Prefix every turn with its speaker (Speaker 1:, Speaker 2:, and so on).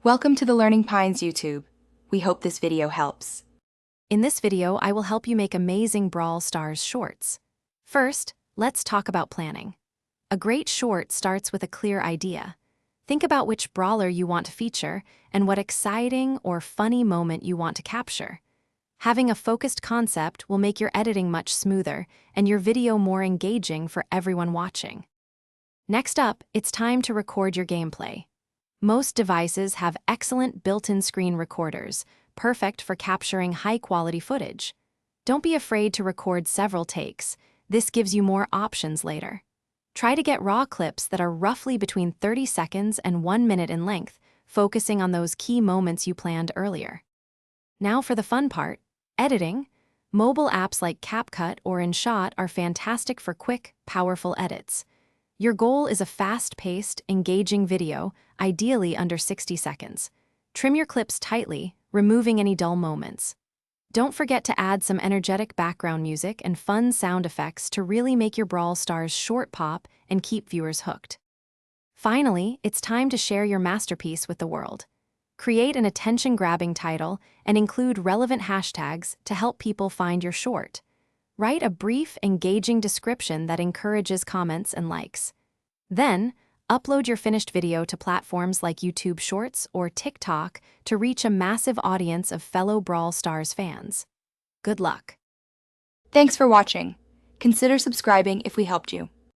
Speaker 1: Welcome to the Learning Pines YouTube. We hope this video helps.
Speaker 2: In this video, I will help you make amazing Brawl Stars shorts. First, let's talk about planning. A great short starts with a clear idea. Think about which brawler you want to feature and what exciting or funny moment you want to capture. Having a focused concept will make your editing much smoother and your video more engaging for everyone watching. Next up, it's time to record your gameplay. Most devices have excellent built-in screen recorders, perfect for capturing high-quality footage. Don't be afraid to record several takes. This gives you more options later. Try to get raw clips that are roughly between 30 seconds and 1 minute in length, focusing on those key moments you planned earlier. Now for the fun part, editing. Mobile apps like CapCut or InShot are fantastic for quick, powerful edits. Your goal is a fast-paced, engaging video, ideally under 60 seconds. Trim your clips tightly, removing any dull moments. Don't forget to add some energetic background music and fun sound effects to really make your Brawl Stars short pop and keep viewers hooked. Finally, it's time to share your masterpiece with the world. Create an attention-grabbing title and include relevant hashtags to help people find your short. Write a brief, engaging description that encourages comments and likes. Then, upload your finished video to platforms like YouTube Shorts or TikTok to reach a massive audience of fellow Brawl Stars fans. Good luck!
Speaker 1: Thanks for watching. Consider subscribing if we helped you.